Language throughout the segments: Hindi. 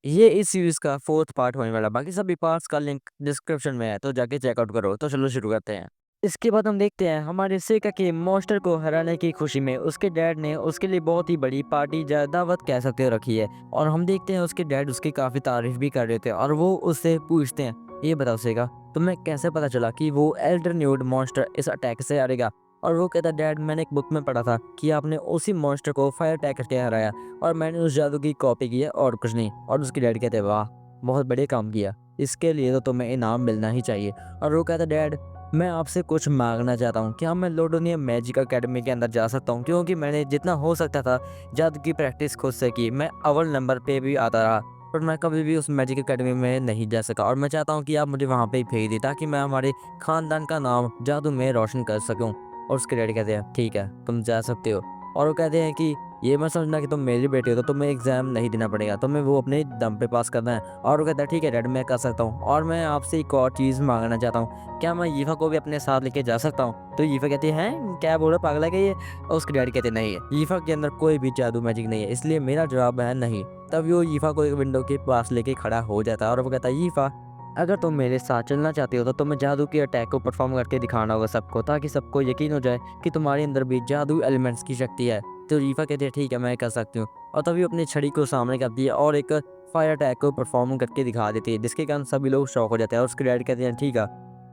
ये इस सीरीज का फोर्थ पार्ट होने वाला, बाकी सभी पार्ट्स का लिंक डिस्क्रिप्शन में है, तो जाके चेकआउट करो। तो चलो शुरू करते हैं। इसके बाद हम देखते हैं हमारे सेका के मॉन्स्टर को हराने की खुशी में उसके डैड ने उसके लिए बहुत ही बड़ी पार्टी दावत कह सकते हो रखी है। और हम देखते हैं उसके डैड उसकी काफ़ी तारीफ भी कर रहे थे और वो उससे पूछते हैं, ये बताओ सेका, तुम्हें कैसे पता चला कि वो एल्डर न्यूड मॉन्स्टर इस अटैक से हारेगा? और वो कहता है, डैड मैंने एक बुक में पढ़ा था कि आपने उसी मॉन्स्टर को फायर अटैक करके हराया और मैंने उस जादू की कॉपी की है और कुछ नहीं। और उसके डैड कहते हैं, वाह बहुत बढ़िया काम किया, इसके लिए तो तुम्हें इनाम मिलना ही चाहिए। और वो कहता है, डैड मैं आपसे कुछ मांगना चाहता हूँ, क्या मैं लोडोनिया मैजिक अकेडमी के अंदर जा सकता हूँ? क्योंकि मैंने जितना हो सकता था जादू की प्रैक्टिस खुद से की, मैं अव्वल नंबर पे भी आता रहा, पर मैं कभी भी उस मैजिक अकेडमी में नहीं जा सका। और मैं चाहता हूँ कि आप मुझे वहाँ पे ही भेज दें ताकि मैं हमारे खानदान का नाम जादू में रोशन कर सकूँ। और उसके डैडी कहते हैं, ठीक है तुम जा सकते हो। और वो कहते हैं कि ये मत समझना कि तुम मेरी बेटी हो तो तुम्हें एग्जाम नहीं देना पड़ेगा, तुम्हें वो अपने दम पे पास करना है। और वो कहता है, ठीक है डैड मैं कर सकता हूँ। और मैं आपसे एक और चीज़ मांगना चाहता हूँ, क्या मैं यीफा को भी अपने साथ लेके जा सकता हूँ? तो यीफा कहती है, हैं क्या बोल रहा पागल है क्या ये? और उसके डैडी कहते नहीं है, यीफा के अंदर कोई भी जादू मैजिक नहीं है, इसलिए मेरा जवाब है नहीं। तब वो यीफा को एक विंडो के पास लेके खड़ा हो जाता है और वो कहता है, यीफा अगर तुम मेरे साथ चलना चाहती हो तो तुम्हें जादू के अटैक को परफॉर्म करके दिखाना होगा सबको, ताकि सबको यकीन हो जाए कि तुम्हारे अंदर भी जादू एलिमेंट्स की शक्ति है। तो रीफा कहती है, ठीक है मैं कर सकती हूँ। और तभी अपनी छड़ी को सामने करती है और एक फायर अटैक को परफॉर्म करके दिखा देती है, जिसके कारण सभी लोग शॉक हो जाते हैं। और उसके डैड कहते हैं, ठीक है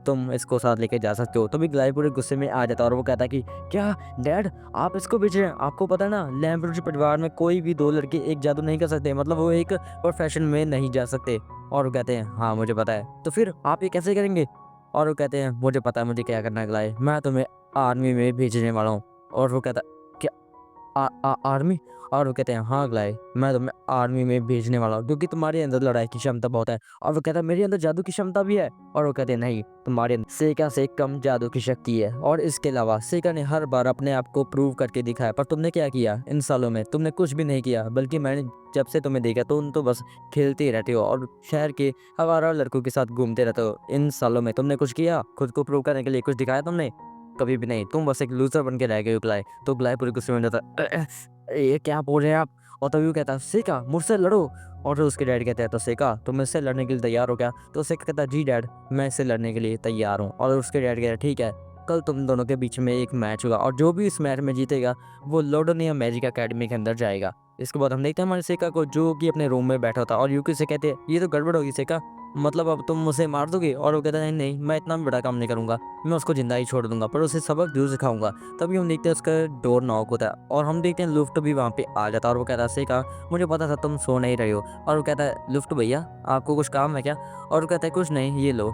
तुम इसको साथ लेके जा सकते हो। तभी ग्लाई पूरे गुस्से में आ जाता है और वो कहता है कि क्या डैड आप इसको बेच रहे हैं? आपको पता है ना लैम्ब्रोज परिवार में कोई भी दो लड़के एक जादू नहीं कर सकते, मतलब वो एक प्रोफेशन में नहीं जा सकते। और वो कहते हैं, हाँ मुझे पता है, तो फिर आप ये कैसे करेंगे? और वो कहते हैं, मुझे पता है मुझे क्या करना है ग्लाई, मैं तुम्हें आर्मी में भेजने वाला हूँ। और वो कहता क्या आर्मी? और वो कहते हैं, हाँ ग्लाई मैं तुम्हें आर्मी में भेजने वाला हूँ क्योंकि तुम्हारे अंदर लड़ाई की क्षमता बहुत है। और वो कहता है, मेरे अंदर जादू की क्षमता भी है। और वो कहते हैं, नहीं तुम्हारे अंदर सेका से कम जादू की शक्ति है। और इसके अलावा सेका ने हर बार अपने आप को प्रूव करके दिखाया, पर तुमने क्या किया इन सालों में? तुमने कुछ भी नहीं किया, बल्कि मैंने जब से तुम्हें देखा तुम तो बस खेलते ही रहते हो और शहर के आवारा लड़कों के साथ घूमते रहते हो। इन सालों में तुमने कुछ किया खुद को प्रूव करने के लिए? कुछ दिखाया तुमने? कभी भी नहीं, तुम बस एक लूजर बन के रह गए हो ग्लाई। तो ग्लाई पूरे गुस्से में हो जाता है, ये क्या बोल रहे हैं आप? और तभी वो कहता है, सेका मुझसे लड़ो। और फिर उसके डैड कहते हैं, तो सेका तुम मुझसे लड़ने के लिए तैयार हो क्या? तो सेका कहता है, जी डैड मैं इससे लड़ने के लिए तैयार हूँ। और उसके डैड कहते हैं, ठीक है कल तुम दोनों के बीच में एक मैच होगा और जो भी इस मैच में जीतेगा वो लोडोनिया मैजिक अकेडमी के अंदर जाएगा। इसके बाद हम देखते हैं हमारे सेका को जो कि अपने रूम में बैठा था और यूकी से कहते हैं, ये तो गड़बड़ होगी सेका, मतलब अब तुम मुझे मार दोगे? और वो कहता है, नहीं नहीं मैं इतना भी बड़ा काम नहीं करूंगा, मैं उसको जिंदा ही छोड़ दूंगा, पर उसे सबक जरूर सिखाऊंगा। तभी हम देखते हैं उसका डोर नॉक होता है और हम देखते हैं लुफ्ट भी वहाँ पे आ जाता है। और वो कहता है, सेका मुझे पता था तुम सो नहीं रहे हो। और वो कहता है, लुफ्ट भैया आपको कुछ काम है क्या? और वो कहता है, कुछ नहीं ये लो,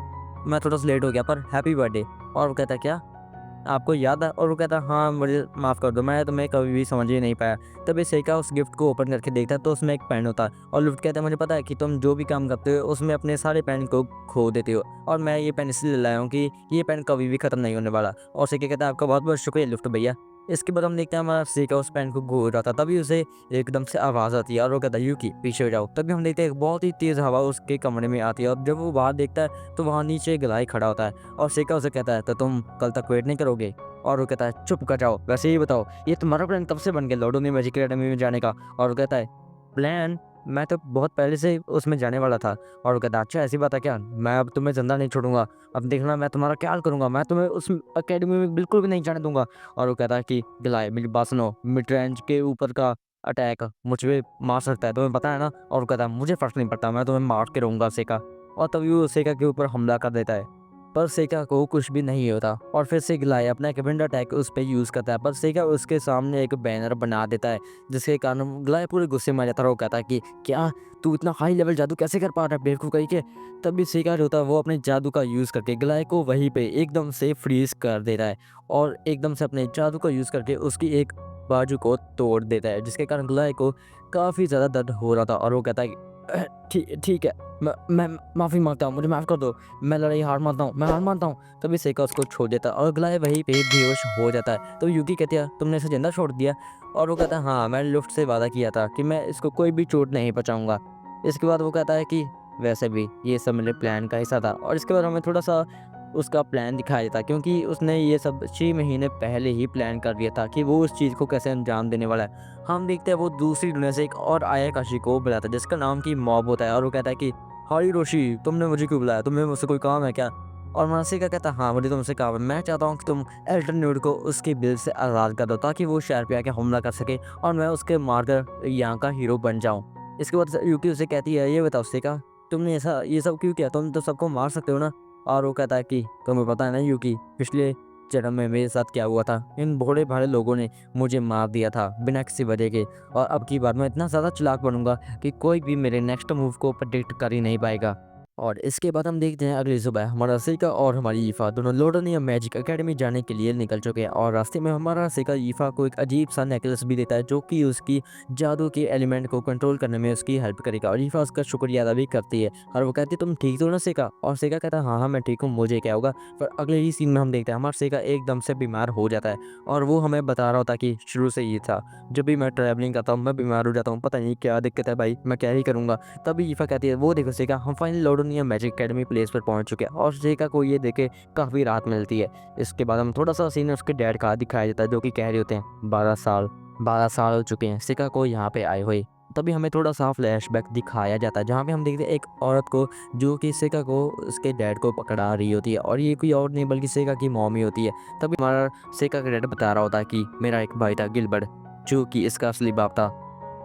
मैं थोड़ा सा लेट हो गया पर हैप्पी बर्थडे। और वो कहता है, क्या आपको याद है? और वो कहता है, हाँ मुझे माफ़ कर दो, मैं तुम्हें कभी भी समझ ही नहीं पाया। तभी सेका उस गिफ्ट को ओपन करके देखता है तो उसमें एक पेन होता है और लुफ्ट कहता है, मुझे पता है कि तुम जो भी काम करते हो उसमें अपने सारे पेन को खो देते हो और मैं ये पेन इसलिए लाया हूँ कि ये पेन कभी भी ख़त्म नहीं होने वाला। और सेका कहता है, आपका बहुत बहुत शुक्रिया लुफ्ट भैया। इसके बाद हम देखते हैं हमारा सेका उस पेन को घूर रहा था, तभी उसे एकदम से आवाज़ आती है और वो कहता है, यूकी पीछे हो जाओ। तभी हम देखते हैं एक बहुत ही तेज़ हवा उसके कमरे में आती है और जब वो बाहर देखता है तो वहाँ नीचे गलाई खड़ा होता है और सेका उसे कहता है, तो तुम कल तक वेट नहीं करोगे? और वो कहता है, चुप कर जाओ, वैसे ही बताओ ये तुम्हारा प्लान कब से बन गया लोडोनिया मैजिक अकेडमी में जाने का? और वो कहता है, प्लान मैं तो बहुत पहले से उसमें जाने वाला था। और वो कहता है, अच्छा ऐसी बात है क्या? मैं अब तुम्हें जिंदा नहीं छोड़ूंगा, अब देखना मैं तुम्हारा क्या हाल करूंगा, मैं तुम्हें उस अकेडमी में बिल्कुल भी नहीं जाने दूंगा। और वो कहता है कि गिलाए मेरी बात सुनो, मिड रेंज के ऊपर का अटैक मुझ पे मार सकता है तुम्हें पता है ना? और वो कहता है, मुझे फर्क नहीं पड़ता, मैं तुम्हें मार के रहूंगा सेका। और तभी वो सेका के ऊपर हमला कर देता है, पर सेका को कुछ भी नहीं होता। और फिर से गिलाय अपना एक विंड अटैक उस पर यूज़ करता है, पर सेका उसके सामने एक बैनर बना देता है, जिसके कारण गिलाय पूरे गुस्से में आ जाता है और कहता है कि क्या तू इतना हाई लेवल जादू कैसे कर पा रहा है बेवकूफ़ कहीं के? तभी सेका जो होता है वो अपने जादू का यूज़ करके गिलाय को वहीं पे एकदम से फ्रीज कर देता है और एकदम से अपने जादू का यूज़ करके उसकी एक बाजू को तोड़ देता है, जिसके कारण गिलाय को काफ़ी ज़्यादा दर्द हो रहा था। और वो कहता है कि ठीक ठीक है, मैं माफ़ी मांगता हूँ, मुझे माफ़ कर दो, मैं लड़ाई हार मानता हूँ, मैं हार मानता हूँ। तभी सेका उसको छोड़ देता है और ग्लाय वहीं पे बेहोश हो जाता है। तो यूकी कहती है, तुमने इसे जिंदा छोड़ दिया? और वो कहता है, हाँ मैंने लुफ्ट से वादा किया था कि मैं इसको कोई भी चोट नहीं पहुँचाऊँगा। इसके बाद वो कहता है कि वैसे भी ये सब मेरे प्लान का हिस्सा था। और इसके बाद हमें थोड़ा सा उसका प्लान दिखाया जाता है, क्योंकि उसने ये सब 6 महीने पहले ही प्लान कर लिया था कि वो उस चीज़ को कैसे अंजाम देने वाला है। हम देखते हैं वो दूसरी दुनिया से एक और आयाकाशी को बुलाता है जिसका नाम कि मॉब होता है, और वो कहता है कि हाय रोशी, तुमने मुझे क्यों बुलाया? तुम्हें मुझसे कोई काम है क्या? और मासिका कहता है हाँ, मुझे तुमसे काम है। मैं चाहता हूँ कि तुम एल्टन न्यूड को उसके बिल से आज़ाद कर दो ताकि वो शहर पे आके हमला कर सके और मैं उसके मारकर यहाँ का हीरो बन जाऊँ। इसके बाद यूकी उसे कहती है, ये बताओ सिका, तुमने ऐसा ये सब क्यों किया? तुम तो सबको मार सकते हो ना? और वो कहता है कि तुम्हें पता है ना यूकी, पिछले जन्म में मेरे साथ क्या हुआ था? इन भोले भाले लोगों ने मुझे मार दिया था बिना किसी वजह के, और अब की बार मैं इतना ज़्यादा चालाक बनूंगा कि कोई भी मेरे नेक्स्ट मूव को प्रेडिक्ट कर ही नहीं पाएगा। और इसके बाद हम देखते हैं अगली सुबह हमारा सिका और हमारी ईफा दोनों लोडोनिया मैजिक एकेडमी जाने के लिए निकल चुके हैं, और रास्ते में हमारा सिका ईफा को एक अजीब सा नेकलेस भी देता है जो कि उसकी जादू के एलिमेंट को कंट्रोल करने में उसकी हेल्प करेगा, और ईफा उसका शुक्रिया अदा भी करती है और वो कहती है तुम ठीक हो ना सिका? और सिका कहता है हाँ हाँ मैं ठीक हूँ, मुझे क्या होगा? पर अगले ही सीन में हम देखते हैं हमारा सिका एकदम से बीमार हो जाता है, और वो हमें बता रहा होता है कि शुरू से ये था, जब भी मैं ट्रैवलिंग करता हूँ मैं बीमार हो जाता हूँ, पता नहीं क्या दिक्कत है भाई, मैं क्या ही करूँगा। तभी ईफा कहती है वो देखो सिका, हम फाइनली लोडोनिया मैजिक एकेडमी प्लेस पर पहुंच चुके हैं, और सिका को ये देखे काफ़ी राहत मिलती है। इसके बाद हम थोड़ा सा सीन उसके डैड का दिखाया जाता है जो कि कह रहे होते हैं 12 साल हो चुके हैं सिका को यहाँ पे आए हुए। तभी हमें थोड़ा सा फ्लैशबैक दिखाया जाता है जहाँ पे हम देखते हैं एक औरत को जो कि सिका को उसके डैड को पकड़ा रही होती है, और ये कोई और नहीं बल्कि सिका की मॉमी होती है। तभी हमारा सिका का डैड बता रहा होता है कि मेरा एक भाई था गिलबर्ट जो कि इसका असली बाप था,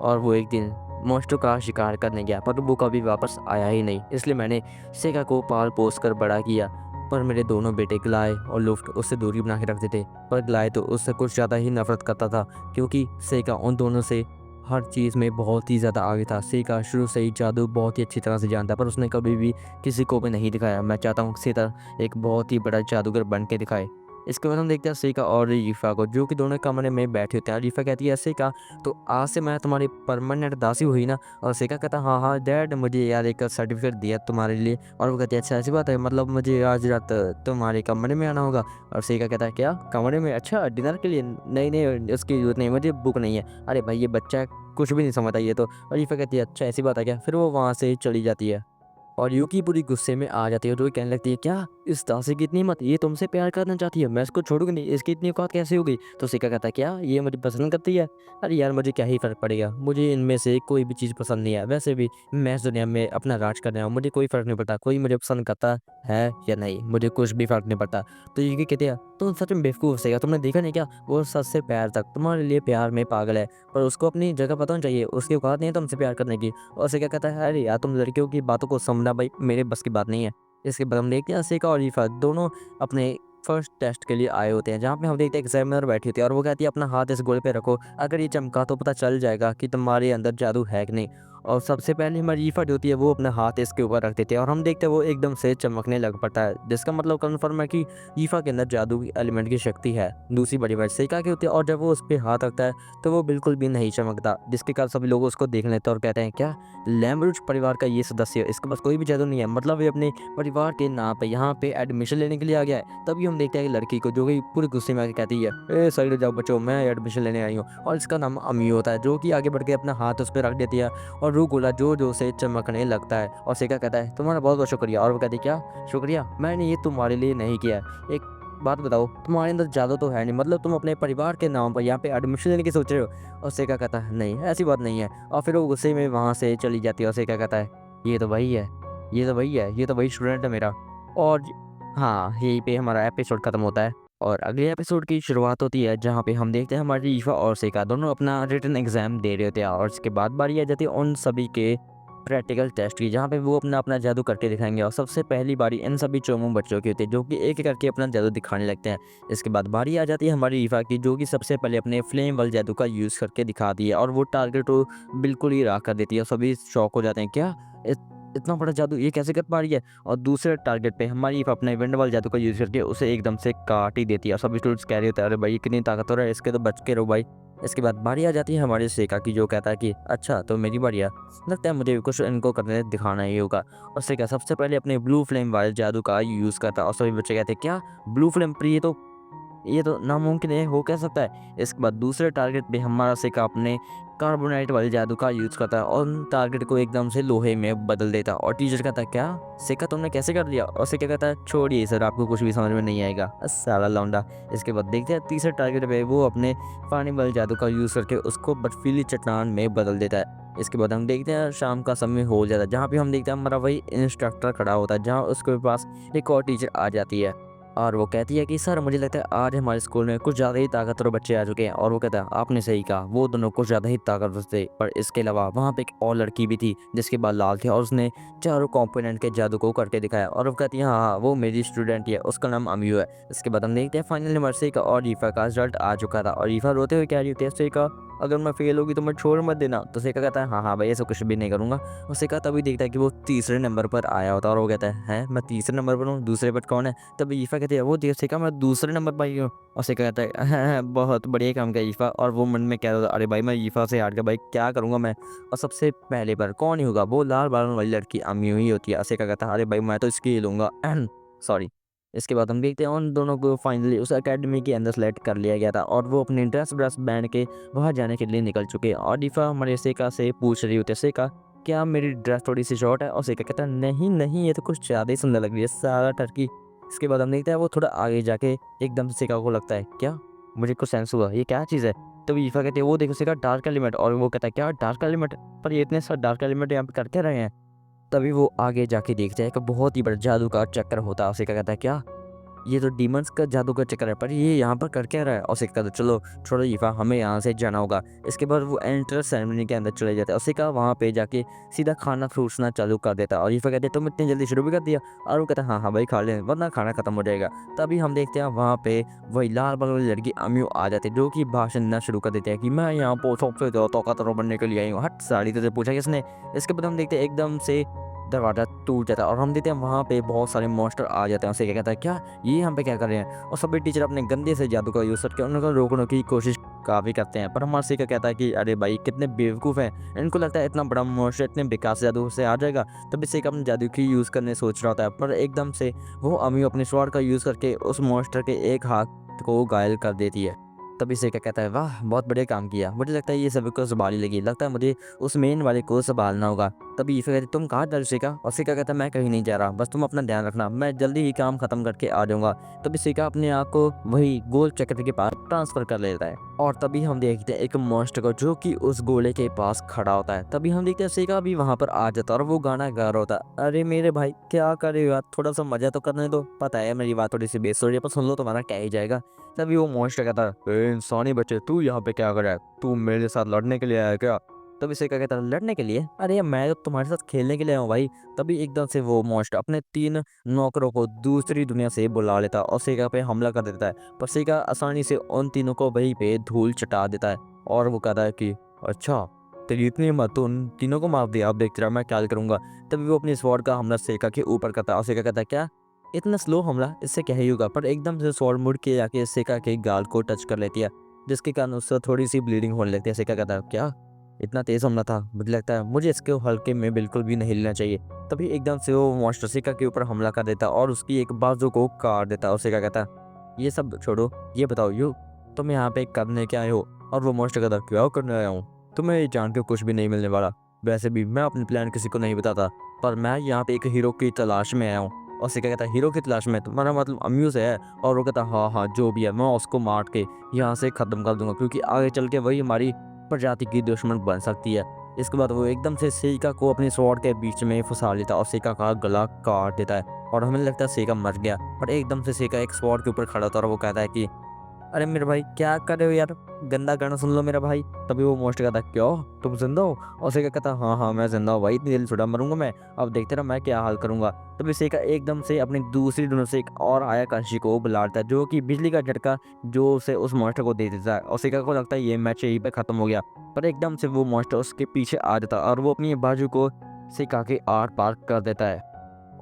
और वो एक दिन मॉन्स्टर का शिकार करने गया पर वो कभी वापस आया ही नहीं, इसलिए मैंने सेगा को पाल पोस कर बड़ा किया। पर मेरे दोनों बेटे ग्लाय और लुफ्ट उससे दूरी बना के रखते थे, पर ग्लाय तो उससे कुछ ज़्यादा ही नफरत करता था क्योंकि सेगा उन दोनों से हर चीज़ में बहुत ही ज़्यादा आगे था। सेगा शुरू से ही जादू बहुत ही अच्छी तरह से जानता पर उसने कभी भी किसी को भी नहीं दिखाया। मैं चाहता हूँ सीता एक बहुत ही बड़ा जादूगर बन के दिखाए। इसके बाद हम देखते हैं सेका और रीफा को जो कि दोनों कमरे में बैठे होते हैं। रीफा कहती है सेका, तो आज से मैं तुम्हारी परमानेंट दासी हुई ना? और सेका कहता हाँ हाँ डैड, मुझे यार एक सर्टिफिकेट दिया तुम्हारे लिए। और वो कहती है अच्छा ऐसी बात है, मतलब मुझे आज रात तुम्हारे कमरे में आना होगा? और सेका कहता है क्या कमरे में? अच्छा डिनर के लिए? नहीं नहीं उसकी जरूरत नहीं, मुझे भूख नहीं है। अरे भाई ये बच्चा है, कुछ भी नहीं समझता ये तो। और रीफा कहती है अच्छा ऐसी बात है क्या? फिर वो वहाँ से चली जाती है और यूकी पूरी गुस्से में आ जाती है, तो वो कहने लगती है क्या इस दासी की इतनी हिम्मत, ये तुमसे प्यार करना चाहती है, मैं इसको छोड़ूंगी नहीं, इसकी इतनी औकात कैसे हो गई? तो सिका कहता है क्या ये मुझे पसंद करती है? अरे यार मुझे क्या ही फर्क पड़ेगा, मुझे इनमें से कोई भी चीज़ पसंद नहीं है, वैसे भी मैं इस दुनिया में अपना राज कर रहा हूँ, मुझे कोई फर्क नहीं पड़ता कोई मुझे पसंद करता है या नहीं, मुझे कुछ भी फर्क नहीं पड़ता। तो यूकी कहती है तुम सच में बेवकूफ़ सेगा, तुमने देखा नहीं क्या वो सच से पैर तक तुम्हारे लिए प्यार में पागल है, पर उसको अपनी जगह पता होनी चाहिए, उसकी औकात नहीं है तुमसे प्यार करने की। और से क्या कहता है अरे यार तुम लड़कियों की बातों को समझना भाई मेरे बस की बात नहीं है। इसके बाद हम देखते हैं सेका और ईफा दोनों अपने फर्स्ट टेस्ट के लिए आए होते हैं जहाँ पे हम देखते हैं एग्जामिनर बैठी होती है और वो कहती है अपना हाथ इस गोले पे रखो, अगर ये चमका तो पता चल जाएगा कि तुम्हारे अंदर जादू है कि नहीं। और सबसे पहले हमारी ईफा जो होती है वो अपना हाथ इसके ऊपर रख देती है और हम देखते हैं वो एकदम से चमकने लग पड़ता है, जिसका मतलब कन्फर्म है कि ईफा के अंदर जादू की एलिमेंट की शक्ति है। दूसरी बड़ी बात सेका की होती है और जब वो उस पर हाथ रखता है तो वो बिल्कुल भी नहीं चमकता, जिसके कारण सभी लोग उसको देख लेते हैं और कहते हैं क्या लैम्ब्रूज परिवार का ये सदस्य है, इसके पास कोई भी जादू नहीं है, मतलब ये अपने परिवार के नाम पे यहाँ पे एडमिशन लेने के लिए आ गया है। तभी हम देखते हैं कि लड़की को जो कि पूरे गुस्से में आके कहती है ए साइड हो जाओ बच्चों, मैं एडमिशन लेने आई हूँ, और इसका नाम अमी होता है जो कि आगे बढ़ के अपना हाथ उस पर रख देती है और रूह गोला जो जो से चमकने लगता है। और सेका कहता है तुम्हारा बहुत बहुत शुक्रिया। और वो कहती है क्या शुक्रिया, मैंने ये तुम्हारे लिए नहीं किया है। एक बात बताओ तुम्हारे अंदर जादू तो है नहीं, मतलब तुम अपने परिवार के नाम पर यहाँ पे एडमिशन लेने की सोच रहे हो? और सेका कहता है नहीं ऐसी बात नहीं है, और फिर वो गुस्से में वहाँ से चली जाती है। और सेका कहता है ये तो वही है, ये तो वही है, ये तो वही स्टूडेंट है मेरा। और हाँ यहीं पे हमारा एपिसोड खत्म होता है और अगले एपिसोड की शुरुआत होती है जहाँ पे हम देखते हैं हमारी ईफा और सेका दोनों अपना रिटन एग्जाम दे रहे होते हैं, और इसके बाद बारी आ जाती है उन सभी के प्रैक्टिकल टेस्ट की जहाँ पे वो अपना अपना जादू करके दिखाएंगे। और सबसे पहली बारी इन सभी चोमू बच्चों की होती है जो कि एक एक करके अपना जादू दिखाने लगते हैं। इसके बाद बारी आ जाती है हमारी ईफा की जो कि सबसे पहले अपने फ्लेम वाले जादू का यूज़ करके दिखाती है और वो टारगेट को बिल्कुल ही राख कर देती है। सभी शॉक हो जाते हैं क्या इतना बड़ा जादू ये कैसे कर पा रही है। और दूसरे टारगेट पे हमारी ईफा अपने विंड वाले जादू का यूज़ करके उसे एकदम से काट ही देती है। और सभी स्टूडेंट्स कह रहे होते हैं अरे भाई कितनी ताकतवर है, इसके तो बच के रहो भाई। इसके बाद बारी आ जाती है हमारे सेका की जो कहता है कि अच्छा तो मेरी बारी है, लगता है मुझे कुछ इनको करने दिखाना ही होगा। और सेका सबसे पहले अपने ब्लू फ्लेम वाले जादू का यूज़ करता है और सभी बच्चे कहते हैं क्या ब्लू फ्लेम पर, ये तो ये तो नामुमकिन है, हो क्या सकता है। इसके बाद दूसरे टारगेट पे हमारा सिक्का अपने कार्बोनाइट वाले जादू का यूज़ करता है और उन टारगेट को एकदम से लोहे में बदल देता है। और टीचर कहता है क्या सिक्का तुमने कैसे कर लिया। और सिक्का कहता है छोड़िए सर, आपको कुछ भी समझ में नहीं आएगा, साला लौंडा। इसके बाद देखते हैं तीसरे टारगेट पे वो अपने पानी वाले जादू का यूज़ करके उसको बर्फीली चट्टान में बदल देता है। इसके बाद हम देखते हैं शाम का समय हो जाता है, जहाँ पे हम देखते हैं हमारा वही इंस्ट्रक्टर खड़ा होता है, जहाँ उसके पास एक और टीचर आ जाती है और वो कहती है कि सर मुझे लगता है आज हमारे स्कूल में कुछ ज़्यादा ही ताकतवर बच्चे आ चुके हैं। और वो कहता है आपने सही कहा, वो दोनों कुछ ज़्यादा ही ताकतवर थे। पर इसके अलावा वहाँ पे एक और लड़की भी थी जिसके बाल लाल थे और उसने चारों कॉम्पोनेंट के जादू को करके दिखाया। और वो कहती है हाँ हाँ वो मेरी स्टूडेंट ही है, उसका नाम अमियो है। इसके बाद हम देखते हैं फाइनल नंबर का और ईफा का रिजल्ट आ चुका था और ईफा रोते हुए कह रही होती है का अगर मैं फेल होगी तो मैं छोड़ मत देना। तो सेका कहता है हाँ हाँ भाई ऐसा कुछ भी नहीं करूँगा। और सेका तभी देखता है कि वो तीसरे नंबर पर आया होता है और वो कहता है मैं तीसरे नंबर पर हूँ, दूसरे पर कौन है। तब ईफा कहती है वो देख सेका मैं दूसरे नंबर पर ही हूँ। और सेका कहता है हाँ, बहुत बढ़िया काम किया ईफा। और वो मन में कह रहा था अरे भाई मैं ईफा से हार गया भाई, क्या करूँगा मैं। और सबसे पहले पर कौन ही होगा, वो लाल बालों वाली लड़की अम्मी ही होती है। सेका कहता है अरे भाई मैं तो इसकी ही लूँगा, सॉरी। इसके बाद हम देखते हैं उन दोनों को फाइनली उस एकेडमी के अंदर सेलेक्ट कर लिया गया था और वो अपनी ड्रेस ब्रेस पहन के वहाँ जाने के लिए निकल चुके हैं। और दीफा हमारे सेका से पूछ रही होती है सेका क्या मेरी ड्रेस थोड़ी सी शॉर्ट है। और सेका कहता है नहीं नहीं ये तो कुछ ज़्यादा ही सुंदर लग रही है सारा टर्की। इसके बाद हम देखते हैं वो थोड़ा आगे जाके एकदम से सेका को लगता है क्या मुझे कुछ सेंस हुआ, ये क्या चीज़ है। तो ईफा कहती है वो देखो सेका डार्क एलिमेंट। और वो कहता है क्या डार्क एलिमेंट, पर ये इतने सारे डार्क एलिमेंट यहाँ पे कर क्या रहे हैं। तभी वो आगे जाके देखता है कि बहुत ही बड़ा जादू का चक्कर होता है। सेका कहता है क्या ये तो डीमंस का जादू का चक्कर है, पर ये यहाँ पर कर क्या रहा है। और सिक्का तो चलो छोड़ो ईफा हमें यहाँ से जाना होगा। इसके बाद वो एंट्रेंस सेरेमनी के अंदर चले जाते हैं और सिक्का वहाँ पे जाके सीधा खाना फ्रूट्सना चालू कर देता है। और ईफा कहते तुम इतनी जल्दी शुरू भी कर दिया। और वो कहता है हाँ हाँ भाई खा लें वरना खाना खत्म हो जाएगा। तभी हम देखते हैं वहाँ पे वही लाल बाल वाली लड़की अम्यू आ जाती है जो कि भाषण देना शुरू कर देते हैं कि मैं यहाँ पर सबसे ताकतवर बनने के लिए आई हूँ। हट साड़ी तुझे पूछा किसने। इसके बाद हम देखते हैं एकदम से दरवाज़ा टूट जाता है और हम देखते हैं वहाँ पे बहुत सारे मॉन्स्टर आ जाते हैं। उसे क्या कहता है क्या ये यहाँ पे क्या कर रहे हैं। और सभी टीचर अपने गंदे से जादू का यूज़ करके उनको रोकने की कोशिश काफ़ी करते हैं। पर हमारा सिक्का कहता है कि अरे भाई कितने बेवकूफ़ हैं, इनको लगता है इतना बड़ा मॉन्स्टर इतने बेकार से जादू से आ जाएगा। तभी सिक्का अपने जादू की यूज़ करने सोच रहा होता है, पर एकदम से वो अमी अपने स्वॉर्ड का यूज़ करके उस मॉन्स्टर के एक हाथ को घायल कर देती है। तभी सिक्का कहता है वाह बहुत बढ़िया काम किया, मुझे लगता है ये सभी को संभाली लगी, लगता है मुझे उस मेन वाले को संभालना होगा। तभी ईफा कहती तुम कहाँ जा रहे हो सिक्का। और सिक्का कहता है मैं कहीं नहीं जा रहा, बस तुम अपना ध्यान रखना, मैं जल्दी ही काम खत्म करके आ जाऊंगा। तभी सिक्का अपने आप को वही गोल चक्र के पास ट्रांसफर कर लेता है और तभी हम देखते हैं एक मॉन्स्टर को जो कि उस गोले के पास खड़ा होता है। तभी हम देखते हैं सिक्का भी वहाँ पर आ जाता है और वो गाना गा रहा होता है। अरे मेरे भाई क्या कर रहे हो यार, थोड़ा सा मजा तो करने दो, पता है मेरी बात थोड़ी सी बेस हो रही है पर सुन लो तुम्हारा क्या ही जाएगा। तभी वो मॉन्स्टर कहता है "ए, इंसानी बच्चे तू यहाँ पे क्या कर रहा है, तू मेरे साथ लड़ने के लिए आया है क्या। तभी सिक्का कहता है लड़ने के लिए, अरे मैं तो तुम्हारे साथ खेलने के लिए आया हूँ भाई। तभी एकदम से वो मॉन्स्टर अपने 3 नौकरों को दूसरी दुनिया से बुला लेता है और सिक्का पे हमला कर देता है। पर सिक्का आसानी से उन तीनों को वहीं पे धूल चटा देता है और वो कहता है कि अच्छा तेरी इतनी हिम्मत तो उन तीनों को मार दिया, अब देखते रहा मैं क्या करूंगा। तभी वो अपनी स्वॉर्ड का हमला सिक्का के ऊपर करता है और सिक्का कहता है क्या इतना स्लो हमला, इससे क्या ही होगा। पर एकदम से स्वॉर्ड मुड़ के जाके सिक्का के गाल को टच कर लेती है जिसके कारण उससे थोड़ी सी ब्लीडिंग होने लगती है। सिक्का कहता है क्या इतना तेज हमला था, मुझे लगता है मुझे इसके हल्के में बिल्कुल भी नहीं लेना चाहिए। तभी एकदम से वो मॉन्स्टर सिक्का के ऊपर हमला कर देता है और उसकी एक बाजू को काट देता है। और सिक्का कहता है ये सब छोड़ो, ये बताओ यू तुम यहाँ पे करने क्या आए हो। और वो मॉन्स्टर कहता है क्या करने आया हूँ, तुम्हें ये जान के कुछ भी नहीं मिलने वाला। वैसे भी मैं अपने प्लान किसी को नहीं बताता, पर मैं यहाँ पे एक हीरो की तलाश में आया हूँ। और सिक्का कहता है हीरो की तलाश में, तुम्हारा मतलब अम्यूज है। और वो कहता है हाँ हाँ जो भी है मैं उसको मार के यहाँ से ख़त्म कर दूंगा क्योंकि आगे चल के वही हमारी प्रजाति की दुश्मन बन सकती है। इसके बाद वो एकदम से सिक्का को अपनी स्वॉर्ड के बीच में फंसा लेता है और सिक्का का गला काट देता है और हमें लगता है सिक्का मर गया। पर एकदम से सिक्का एक स्वॉर्ड के ऊपर खड़ा होता है और वो कहता है कि अरे मेरे भाई क्या कर रहे हो यार, गंदा गाना सुन लो मेरा भाई। तभी वो मोस्ट कहता है क्यों तुम जिंदा हो। और सेका कहता हाँ हाँ मैं जिंदा हूँ भाई, इतनी जल्दी थोड़ा मरूंगा मैं, अब देखते रहो मैं क्या हाल करूंगा। तभी सेका एकदम से अपनी दूसरी दुनिया से एक और आया काशी को बुलाता है जो कि बिजली का झटका जो उसे उस मॉन्स्टर को दे देता है। और सेका को लगता है ये मैच यहीं पे खत्म हो गया, पर एकदम से वो मॉन्स्टर उसके पीछे आ जाता है और वो अपनी बाजू को सेका के आर पार कर देता है।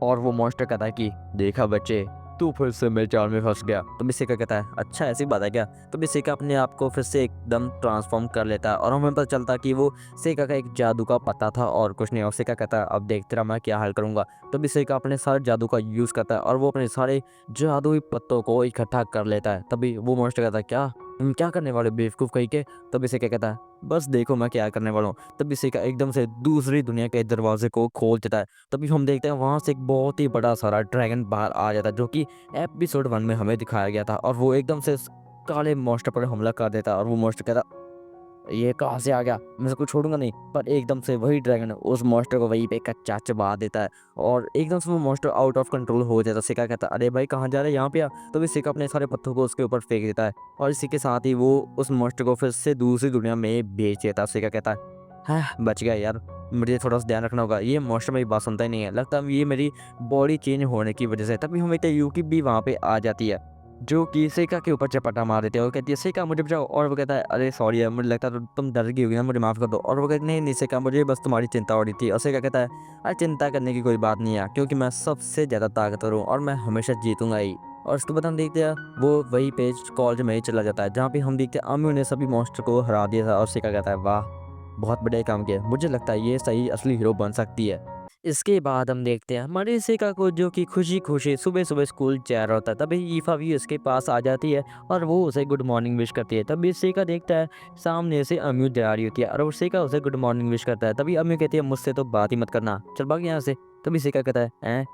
और वो मॉन्स्टर कहता है कि देखा बच्चे तू फिर से मेरे जाल में फंस गया। तो सेका कहता है अच्छा ऐसी बात है क्या। तो सेका अपने आप को फिर से एकदम ट्रांसफॉर्म कर लेता है और हमें पता चलता है कि वो सेका का एक जादू का पता था और कुछ नहीं। और सेका कहता है अब देख तेरा मैं क्या हाल करूंगा। तो सेका अपने सारे जादू का यूज़ करता है और वो अपने सारे जादुई पत्तों को इकट्ठा कर लेता है। तभी वो मॉन्स्टर कहता है क्या तुम क्या करने वाले हो बेवकूफ़ कहीं के। तब सेका कहता है बस देखो मैं क्या करने वाला हूँ। तब सेका एकदम से दूसरी दुनिया के दरवाजे को खोल देता है। तभी हम देखते हैं वहाँ से एक बहुत ही बड़ा सारा ड्रैगन बाहर आ जाता है जो कि एपिसोड 1 में हमें दिखाया गया था। और वो एकदम से उस काले मॉन्स्टर पर हमला कर देता है और वो मॉन्स्टर कहता ये कहाँ से आ गया, मैं इसको छोड़ूंगा नहीं। पर एकदम से वही ड्रैगन उस मॉन्स्टर को वहीं पे कच्चा चबा देता है और एकदम से वो मॉन्स्टर आउट ऑफ कंट्रोल हो जाता है। सिका कहता है अरे भाई कहाँ जा रहे हैं, यहाँ पे आ। तो भी सिका अपने सारे पत्थरों को उसके ऊपर फेंक देता है और इसी के साथ ही वो उस मॉन्स्टर को फिर से दूसरी दुनिया में भेज देता है। सिका कहता है हाँ बच गया यार, मुझे थोड़ा सा ध्यान रखना होगा। ये मॉन्स्टर मेरी बात सुनता ही नहीं है, लगता है ये मेरी बॉडी चेंज होने की वजह से। तभी हमें यूकी भी वहाँ पे आ जाती है जो कि सेका के ऊपर चपटा मार देते हैं और कहती है सेका मुझे बचाओ। और वो कहता है अरे सॉरी यार, मुझे लगता है तुम डर गई होगी ना, मुझे माफ़ कर दो। और वो कहती नहीं नहीं सेका मुझे बस तुम्हारी चिंता हो रही थी। और सेका कहता है अरे चिंता करने की कोई बात नहीं है क्योंकि मैं सबसे ज़्यादा ताकतवर हूँ और मैं हमेशा जीतूंगा ही। और उसके बाद हम देखते हैं वो वही पेज कॉलेज में ही चला जाता है जहाँ पे हम देखते हैं अम्यू ने सभी मॉन्स्टर को हरा दिया था। और सेका कहता है वाह बहुत बढ़िया काम किया, मुझे लगता है ये सही असली हीरो बन सकती है। इसके बाद हम देखते हैं हमारे सेका को जो कि खुशी खुशी सुबह सुबह स्कूल जा रहा होता है। तभी ईफा भी उसके पास आ जाती है और वो उसे गुड मॉर्निंग विश करती है। तभी सेका देखता है सामने से अम्यू जा रही होती है और वो सेका उसे गुड मॉर्निंग विश करता है। तभी अम्यू कहती है मुझसे तो बात ही मत करना, चल भाग यहाँ से। तभी सेका कहता है हैं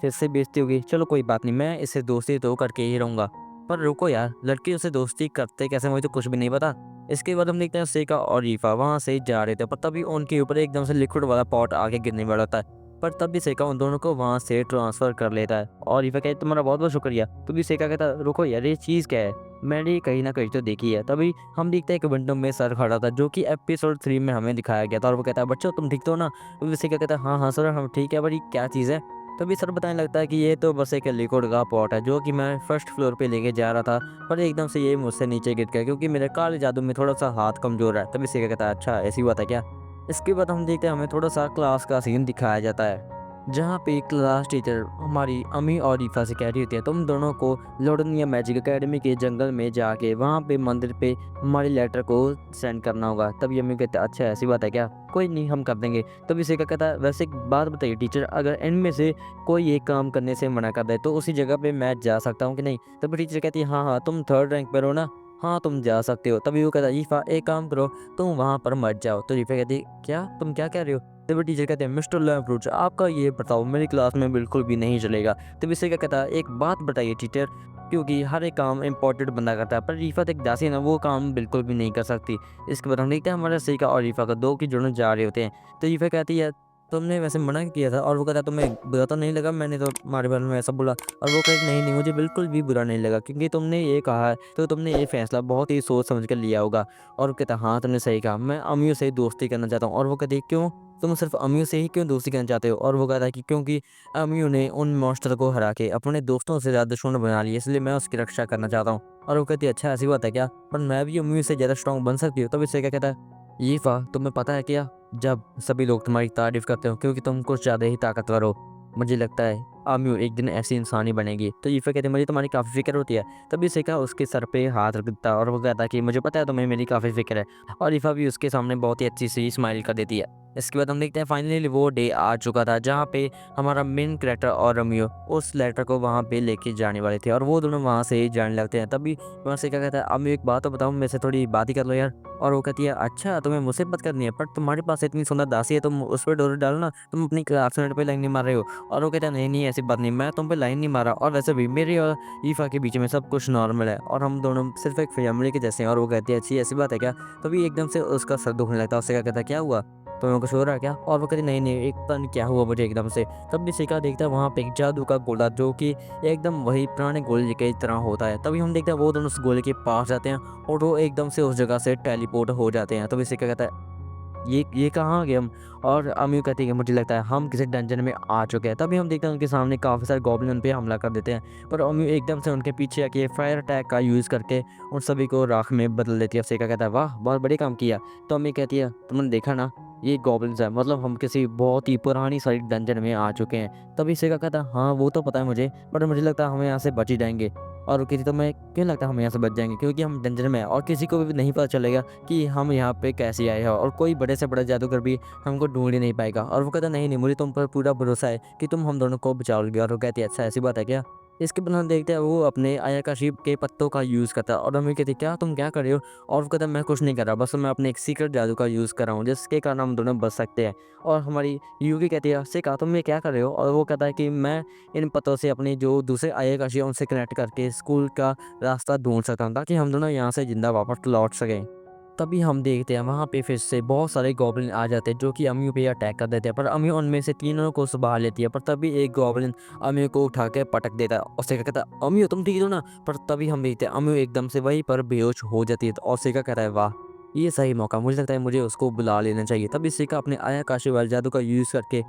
फिर से बेइज्जती होगी, चलो कोई बात नहीं, मैं इससे दोस्ती तो करके ही रहूँगा। पर रुको यार, लड़की उससे दोस्ती करते कैसे मुझे तो कुछ भी नहीं पता। इसके बाद हम देखते हैं सेका और ईफा वहाँ से जा रहे थे पर तभी उनके ऊपर एकदम से लिक्विड वाला पॉट आगे गिरने वाला होता है। पर तब भी सेका उन दोनों को वहाँ से ट्रांसफ़र कर लेता है और ईफा कहती तुम्हारा बहुत बहुत शुक्रिया। तो भी सेका कहता रुको यार ये चीज़ क्या है, मैंने ये कहीं ना कहीं तो देखी है। तभी हम देखते हैं एक विंडो में सर खड़ा था जो कि एपिसोड 3 में हमें दिखाया गया था और वो कहता है बच्चों तुम ठीक तो हो ना। तो भी सेका कहता है हाँ हाँ सर हम ठीक है, पर ये क्या चीज़ है। तभी सर बताने लगता है कि ये तो बस एक लिक्विड का पॉट है जो कि मैं फर्स्ट फ्लोर पे लेके जा रहा था पर एकदम से ये मुझसे नीचे गिर गया क्योंकि मेरे काले जादू में थोड़ा सा हाथ कमज़ोर है। तभी सेका कहता है अच्छा ऐसी बात है क्या। इसके बाद हम देखते हैं हमें थोड़ा सा क्लास का सीन दिखाया जाता है जहाँ पे क्लास टीचर हमारी अमी और ईफा से कह रही होती है तुम दोनों को लोडनिया मैजिक एकेडमी के जंगल में जाके वहाँ पे मंदिर पे हमारी लेटर को सेंड करना होगा। तभी अम्मी कहते हैं अच्छा ऐसी बात है क्या, कोई नहीं हम कर देंगे। तभी सेका कहता है वैसे एक बात बताइए टीचर, अगर इनमें से कोई एक काम करने से मना कर दे तो उसी जगह पे मैं जा सकता हूँ कि नहीं। तभी टीचर कहती है हाँ हाँ तुम 3rd रैंक पर हो ना, हाँ तुम जा सकते हो। तभी वो कहता है ईफा एक काम करो तुम वहाँ पर मत जाओ। तो ईफा कहती है क्या तुम क्या कह रहे हो। तभी टीचर कहते हैं मिस्टर लैम्प्रूच आपका ये बताओ मेरी क्लास में बिल्कुल भी नहीं चलेगा। तभी से क्या कहता है एक बात बताइए टीचर, क्योंकि हर एक काम इम्पोर्टेंट बंदा करता है पर रीफत एक दासी है ना वो काम बिल्कुल भी नहीं कर सकती। इसके बाद हम देखते हैं हमारा सेका और रीफा का दो की जुड़ने जा रहे होते हैं। तो रीफा कहती है तुमने वैसे मना किया था और वो कहता है तुम्हें बुरा तो नहीं लगा, मैंने तो तुम्हारे बारे में ऐसा बोला। और वो कहती नहीं नहीं मुझे बिल्कुल भी बुरा नहीं लगा क्योंकि तुमने ये कहा है तो तुमने ये फैसला बहुत ही सोच समझ कर लिया होगा। और वो कहता हाँ तुमने सही कहा, मैं अम्मियों से दोस्ती करना चाहता हूँ। और वो कहती क्यों तुम सिर्फ अम्मियों से ही क्यों दोस्ती करना चाहते हो। और वो कहता है कि क्योंकि अम्मियों ने उन मॉन्स्टर को हरा के अपने दोस्तों से ज़्यादा दुश्मन बना लिया इसलिए मैं उसकी रक्षा करना चाहता हूँ। और वो कहती है अच्छा ऐसी बात है क्या, पर मैं भी अम्मियों से ज़्यादा स्ट्रॉन्ग बन सकती हूँ। तब इससे क्या कहता है ये फा तुम्हें पता है क्या, जब सभी लोग तुम्हारी तारीफ करते हो क्योंकि तुम कुछ ज़्यादा ही ताकतवर हो, मुझे लगता है आम्यू एक दिन ऐसी इंसान ही बनेगी। तो ईफा कहते हैं मुझे तुम्हारी काफ़ी फिक्र होती है। तभी सेका उसके सर पे हाथ रख देता है और वो कहता है कि मुझे पता है तुम्हें मेरी काफ़ी फिक्र है। और ईफा भी उसके सामने बहुत ही अच्छी सी स्माइल कर देती है। इसके बाद हम देखते हैं फाइनली वो डे आ चुका था जहाँ पे हमारा मेन कैरेक्टर और रमियो उस लेटर को वहाँ पे लेके जाने वाले थे और वो दोनों वहाँ से ही जाने लगते हैं। तभी वहाँ से क्या कहता है अम्मी एक बात तो बताओ मेरे से थोड़ी बात ही कर लो यार। और वो कहती है अच्छा तुम्हें मुझसे बात करनी है, पर तुम्हारे पास इतनी सुंदर दासी है तुम उस पर डोर डालो ना, तुम अपनी क्लासमेट पे लाइन नहीं मार रहे हो। और वो कहता है नहीं नहीं ऐसी बात नहीं, मैं तुम पे लाइन नहीं मारा और वैसे भी मेरी और ईफा के बीच में सब कुछ नॉर्मल है और हम दोनों सिर्फ एक फैमिली के जैसे हैं। और वो कहती है अच्छी ऐसी बात है क्या। तभी एकदम से उसका सर दुखने लगता है, उससे क्या कहता है क्या हुआ तुम्हें कुछ हो रहा है क्या। और वो कहती नहीं नहीं एक पता नहीं क्या हुआ मुझे एकदम से। तब भी सिका देखता है वहाँ पे एक जादू का गोला जो कि एकदम वही पुराने गोले की तरह होता है। तभी हम देखते हैं वो दोनों उस गोले के पास जाते हैं और वो एकदम से उस जगह से टेलीपोर्ट हो जाते हैं। तभी सिका कहता है ये कहाँ गए हम। और अम्मी कहती है मुझे लगता है हम किसी डंजन में आ चुके हैं। तभी हम देखते हैं उनके सामने काफ़ी सारे गॉब्लिन उन पे हमला कर देते हैं पर अम्मी एकदम से उनके पीछे आके फायर अटैक का यूज़ करके उन सभी को राख में बदल देती है। सेका कहता है वाह बहुत बड़ी काम किया। तो अम्मी कहती है तुमने देखा ना ये गॉब्लिन्स है, मतलब हम किसी बहुत ही पुरानी सारी डंजन में आ चुके हैं। तभी सेका कहता है हाँ वो तो पता है मुझे, पर मुझे लगता है हम यहाँ से बच ही जाएंगे। और वो कहती तो मैं क्यों लगता है हम यहाँ से बच जाएंगे, क्योंकि हम डंजन में हैं और किसी को भी नहीं पता चलेगा कि हम यहाँ पे कैसे आए हैं, और कोई बड़े से बड़ा जादूगर भी हमको ढूंढ ही नहीं पाएगा। और वो कहता नहीं नहीं, मुझे तुम पर पूरा भरोसा है कि तुम हम दोनों को बचाओगे। और वो कहती है अच्छा ऐसी बात है क्या। इसके बाद हम देखते हैं वो अपने आयाकाशी के पत्तों का यूज़ करता है, और हमें कहती क्या तुम क्या कर रहे हो। और वो कहता है मैं कुछ नहीं कर रहा, बस मैं अपने एक सीक्रेट जादू का यूज़ कर रहा हूँ जिसके कारण हम दोनों बच सकते हैं। और हमारी यूकी कहती है से कहा तुम ये क्या कर रहे हो। और वो कहता है कि मैं इन पतों से अपनी जो दूसरे आयाकाशी है उनसे कनेक्ट करके स्कूल का रास्ता ढूंढ सकता हूँ, ताकि हम दोनों यहाँ से जिंदा वापस लौट सकें। तभी हम देखते हैं वहाँ पे फिर से बहुत सारे गॉब्लिन आ जाते हैं जो कि अम्यू पे अटैक कर देते हैं, पर अम्यू उनमें से तीनों को संभाल लेती है। पर तभी एक गॉब्लिन अम्यू को उठा के पटक देता है और सेका कहता है अम्यू तुम ठीक हो ना। पर तभी हम देखते हैं अम्यू एकदम से वहीं पर बेहोश हो जाती है, और सेका कहता है वाह ये सही मौका, मुझे लगता है मुझे उसको बुला लेना चाहिए। तभी सेका अपने आयाकाशी वाले जादू का यूज़ करके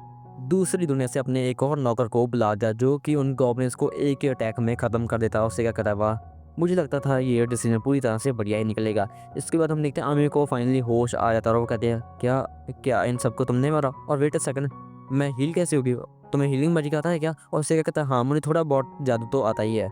दूसरी दुनिया से अपने एक और नौकर को बुला दिया जो कि उन गॉब्लिन्स को एक ही अटैक में ख़त्म कर देता है। और सेका कहता है वाह मुझे लगता था ये डिसीजन पूरी तरह से बढ़िया ही निकलेगा। इसके बाद हम देखते हैं आमिर को फाइनली होश आ जाता है, और वो कहते हैं क्या क्या इन सबको तुमने मारा। और वेट अ सेकंड, मैं हील कैसे होगी, तुम्हें हीलिंग मैजिक आता है क्या। और उससे क्या कहता है हाँ मुझे थोड़ा बहुत जादू तो आता ही है।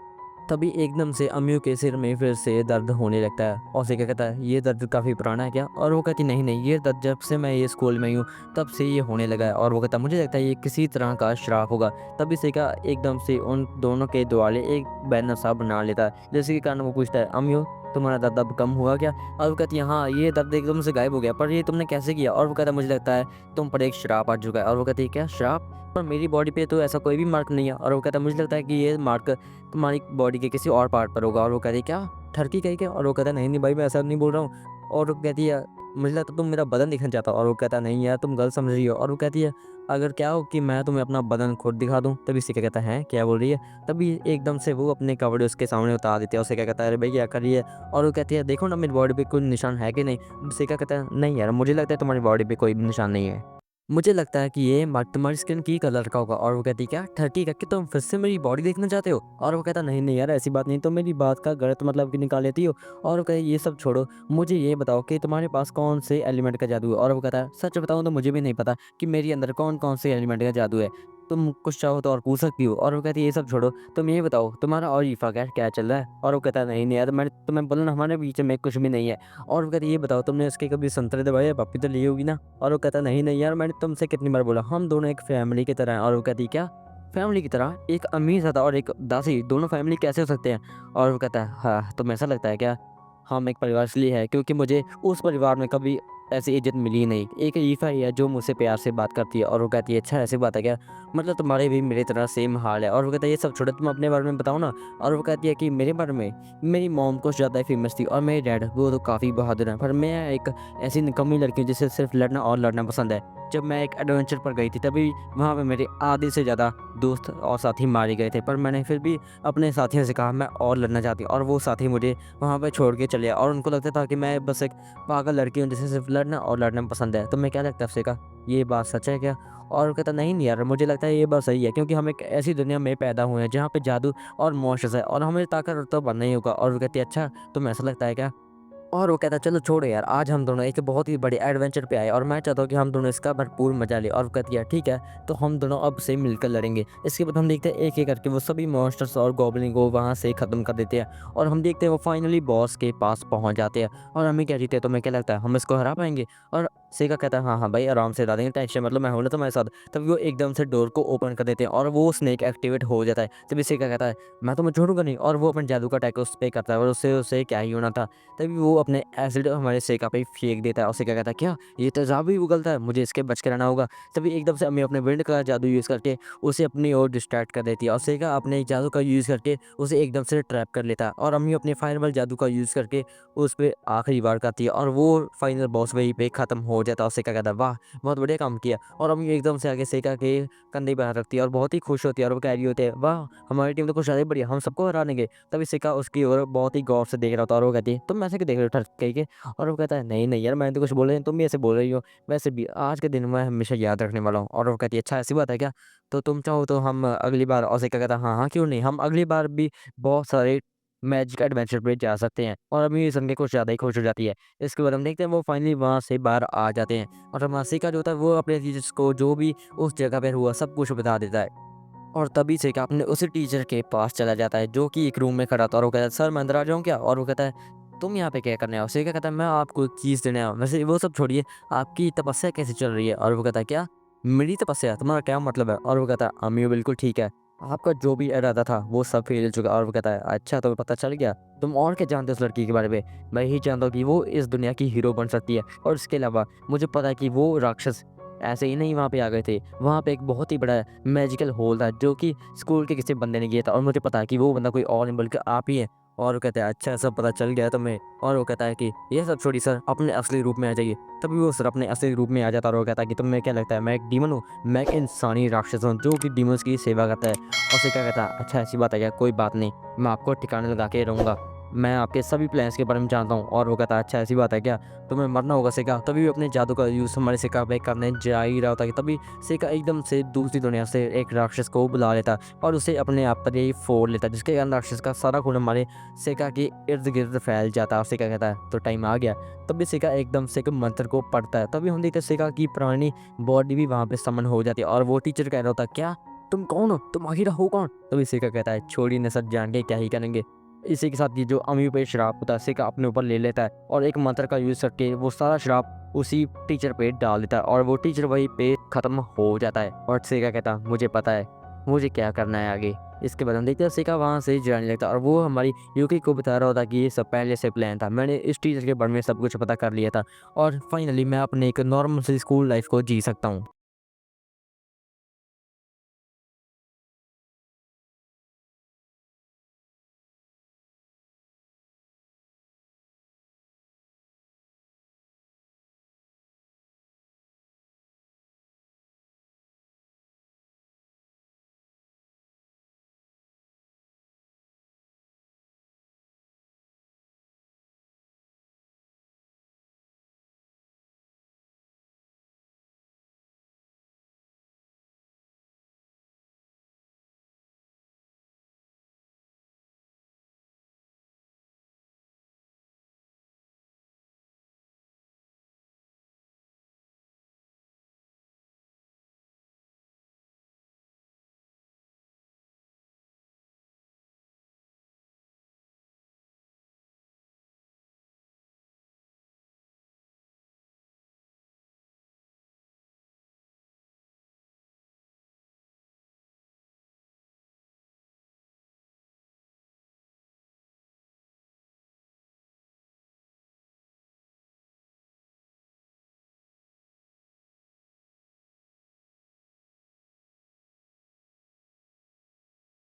तभी एकदम से अम्यू के सिर में फिर से दर्द होने लगता है, और उसे क्या कहता है ये दर्द काफ़ी पुराना है क्या। और वो कहती नहीं नहीं, ये दर्द जब से मैं ये स्कूल में हूँ तब से ये होने लगा है। और वो कहता है मुझे लगता है ये किसी तरह का श्राप होगा। तभी सेका एकदम से उन दोनों के द्वारे एक बैनर सा बना लेता है, जिसके कारण वो पूछता है अम्यू तुम्हारा दर्द अब कम हुआ क्या। और वो कहती है हाँ ये दर्द एकदम से गायब हो गया, पर ये तुमने कैसे किया। और वो कहता है मुझे लगता है तुम पर एक श्राप आ चुका है। और वो कहती है क्या श्राप, पर मेरी बॉडी पे तो ऐसा कोई भी मार्क नहीं है। और वो कहता है मुझे लगता है कि ये मार्क तुम्हारी बॉडी के किसी और पार्ट पर होगा। और वो कहती है क्या ठरकी कहीं क्या। और वो कहता है नहीं नहीं भाई मैं ऐसा नहीं बोल रहा हूँ। और वो कहती है मुझे लगता है तुम मेरा बदन दिखना चाहता हो। और वो कहता है नहीं यार तुम गलत समझ रही हो। और वो कहती है अगर क्या हो कि मैं तुम्हें अपना बदन खुद दिखा दूँ। तभी से क्या कहता है क्या बोल रही है। तभी एकदम से वो अपने कपड़े उसके सामने उतार देती है। उसे क्या कहता है अरे भाई क्या कर रही है। और वो कहती है देखो ना मेरी बॉडी पे कोई निशान है कि नहीं। उसे क्या कहता है नहीं यार मुझे लगता है तुम्हारी बॉडी पे कोई भी निशान नहीं है, मुझे लगता है कि ये मार्क तुम्हारी स्किन की कलर का होगा। और वो कहती है क्या ठरकी का कि तुम फिर से मेरी बॉडी देखना चाहते हो। और वो कहता नहीं नहीं यार ऐसी बात नहीं, तुम मेरी बात का गलत मतलब कि निकाल लेती हो। और वो कहती ये सब छोड़ो, मुझे ये बताओ कि तुम्हारे पास कौन से एलिमेंट का जादू है। और वो कहता है सच बताऊं तो मुझे भी नहीं पता कि मेरे अंदर कौन कौन से एलिमेंट का जादू है, तुम कुछ चाहो तो और पूछ सकती हो। और वो कहती है ये सब छोड़ो, तुम ये बताओ तुम्हारा और ईफा क्या क्या चल रहा है। और वो कहता है नहीं नहीं यार मैंने तुम्हें बोला ना हमारे बीच में कुछ भी नहीं है। और वो कहती है ये बताओ तुमने उसके कभी संतरे दबाए या पप्पी तो ली होगी ना। और वो कहता नहीं नहीं यार मैंने तुमसे कितनी बार बोला हम दोनों एक फैमिली की तरह हैं। और वो कहती क्या फैमिली की तरह, एक अमीर ज़्यादा और एक दासी दोनों फैमिली कैसे हो सकते हैं। और वो कहता है हाँ तुम्हें ऐसा लगता है क्या हम एक परिवार इसलिए है क्योंकि मुझे उस परिवार में कभी ऐसी इज्जत मिली ही नहीं, एक ईफा ही है जो मुझसे प्यार से बात करती है। और वो कहती है अच्छा ऐसी बात है क्या, मतलब तुम्हारे भी मेरी तरह सेम हाल है। और वो कहता है ये सब छोड़ो तुम अपने बारे में बताओ ना। और वो कहती है कि मेरे बारे में मेरी मॉम कुछ ज़्यादा ही फेमस थी और मेरे डैड वो तो काफ़ी बहादुर हैं, पर मैं एक ऐसी निकम्मी लड़की हूँ जिसे सिर्फ लड़ना और लड़ना पसंद है। जब मैं एक एडवेंचर पर गई थी तभी वहाँ पे मेरे आधे से ज़्यादा दोस्त और साथी मारे गए थे, पर मैंने फिर भी अपने साथियों से कहा मैं और लड़ना चाहती हूँ। और वो साथी मुझे वहाँ पे छोड़ के चले आए, और उनको लगता था कि मैं बस एक पागल लड़की हूँ जिसे सिर्फ लड़ना और लड़ना पसंद है। तुम्हें क्या लगता है अफ़से का ये बात सच है क्या। और वो कहता नहीं नहीं यार मुझे लगता है ये बात सही है, क्योंकि हम एक ऐसी दुनिया में पैदा हुए हैं जहाँ पे जादू और मॉन्स्टर्स है और हमें ताकतवर तो बनना ही होगा। और वो कहती है अच्छा तुम्हें ऐसा लगता है क्या। और वो कहता है चलो छोड़ो यार आज हम दोनों एक बहुत ही बड़े एडवेंचर पे आए और मैं चाहता हूँ कि हम दोनों इसका भरपूर मजा लें। और वो कहती है ठीक है तो हम दोनों अब से मिलकर लड़ेंगे। इसके बाद हम देखते हैं एक एक करके वो सभी मॉन्स्टर्स और गॉब्लिन को वहाँ से ख़त्म कर देते हैं, और हम देखते हैं वो फाइनली बॉस के पास पहुँच जाते हैं। और हमें क्या जीते तुम्हें क्या लगता है हम इसको हरा पाएंगे। और सेगा कहता है हाँ हाँ भाई आराम से हरा देंगे, टेंशन मतलब मैं हूँ ना तुम्हारे साथ। तभी वो एकदम से डोर को ओपन कर देते हैं और वो स्नेक एक्टिवेट हो जाता है। तभी सेगा कहता है मैं तुम्हें छोड़ूंगा नहीं, और वो अपने जादू का अटैक उस पर करता है और उससे उसे क्या ही होना था। तभी वो अपने एसिड हमारे सेका पे फेंक देता है और सेका कहता है क्या ये तेजाब ही उगलता है, मुझे इसके बच के रहना होगा। तभी एकदम से अम्मी अपने विंड का जादू यूज़ करके उसे अपनी ओर डिस्ट्रैक्ट कर देती है, और सेका अपने जादू का यूज़ करके उसे एकदम से ट्रैप कर लेता है। और अम्मी अपने फायरबल जादू का यूज़ करके उस पर आखिरी वार करती है और वो फाइनल बॉस वहीं पे ख़त्म हो जाता है। और सेका कहता है वाह बहुत बढ़िया काम किया। और अम्मी एकदम से आगे सेका के कंधे पर हाथ रखती है और बहुत ही खुश होती है, और वो कह रही होती है वाह हमारी टीम तो कुछ ज़्यादा ही बढ़िया, हम सबको हरा देंगे। तभी सिक्का उसकी ओर बहुत ही गौर से देख रहा होता है और वो कहती है तुम ऐसे क्यों देख रहे हो ठर कह के। और वो कहता है नहीं नहीं यार मैंने तो कुछ बोला नहीं, तुम भी ऐसे बोल रही हो, वैसे भी आज के दिन मैं हमेशा याद रखने वाला हूँ। और वो कहती है अच्छा ऐसी बात है क्या, तो तुम चाहो तो हम अगली बार। और सिक्का कहता है हाँ हाँ क्यों नहीं, हम अगली बार भी बहुत सारे मैजिक एडवेंचर पे जा सकते हैं। और अम्मी ये सुन के कुछ ज़्यादा ही खुश हो जाती है। इसके बाद हम देखते हैं वो फाइनली वहाँ से बाहर आ जाते हैं और हमारा सिका जो होता है वो अपने टीचर्स को जो भी उस जगह पर हुआ सब कुछ बता देता है। और तभी सिका अपने उसी टीचर के पास चला जाता है जो कि एक रूम में खड़ा था और वो कहता है सर मैं अंदर आ जाऊँ क्या? और वो कहता है तुम यहाँ पे क्या करने आए हो? सिका कहता है मैं आपको एक चीज़ देने आया हूँ। वैसे वो सब छोड़िए, आपकी तपस्या कैसे चल रही है? और वो कहता है क्या? मेरी तपस्या? तुम्हारा क्या मतलब है? और वो कहता है अम्मी बिल्कुल ठीक है। आपका जो भी इरादा था वो सब फेल हो चुका। और वो कहता है अच्छा तुम्हें पता चल गया? तुम और क्या जानते हो उस लड़की के बारे में? मैं यही जानता हूँ कि वो इस दुनिया की हीरो बन सकती है और इसके अलावा मुझे पता है कि वो राक्षस ऐसे ही नहीं वहाँ पे आ गए थे। वहाँ पे एक बहुत ही बड़ा मैजिकल होल था जो कि स्कूल के किसी बंदे ने किया था और मुझे पता है कि वो बंदा कोई और नहीं बल्कि आप ही हैं। और वो कहता है अच्छा सब पता चल गया तुम्हें? और वो कहता है कि ये सब छोड़िए सर, अपने असली रूप में आ जाइए। तभी वो सर अपने असली रूप में आ जाता है और वो कहता है कि तुम्हें क्या लगता है मैं एक डीमन हूँ? मैं एक इंसानी राक्षस हूँ जो कि डीमंस की सेवा करता है। और फिर क्या कहता है अच्छा ऐसी बात है क्या? कोई बात नहीं, मैं आपको ठिकाने लगा के रहूँगा। मैं आपके सभी प्लान्स के बारे में जानता हूँ। और वो कहता है अच्छा ऐसी बात है क्या? तुम्हें मरना होगा सिका। तभी वो अपने जादू का यूज़ हमारे सिका पे करने जा ही रहा होता है कि तभी सिका एकदम से दूसरी दुनिया से एक राक्षस को बुला लेता और उसे अपने आप पर ही फोड़ लेता, जिसके कारण राक्षस का सारा खून हमारे सिका के इर्द गिर्द फैल जाता है। और सिका कहता है तो टाइम आ गया। तभी सिका एकदम से एक मंत्र को पढ़ता है। तभी हम देखते हैं सिका की पुरानी बॉडी भी वहाँ पे समन हो जाती है और वो टीचर कह रहा होता है क्या तुम कौन हो? तुम आखिर हो कौन? तभी सिका कहता है छोड़िए न सर, जान के क्या ही करेंगे। इसी के साथ ये जो अम्मी पे श्राप होता है सिका अपने ऊपर ले लेता है और एक मंत्र का यूज़ करके वो सारा श्राप उसी टीचर पे डाल देता है और वो टीचर वहीं पे ख़त्म हो जाता है। और सिका कहता मुझे पता है मुझे क्या करना है आगे। इसके बाद हम देखते हैं सिका वहाँ से जाने लगता है और वो हमारी यूकी को बता रहा होता है कि ये सब पहले से प्लान था, मैंने इस टीचर के बारे में सब कुछ पता कर लिया था और फाइनली मैं अपने एक नॉर्मल सी स्कूल लाइफ को जी सकता हूँ।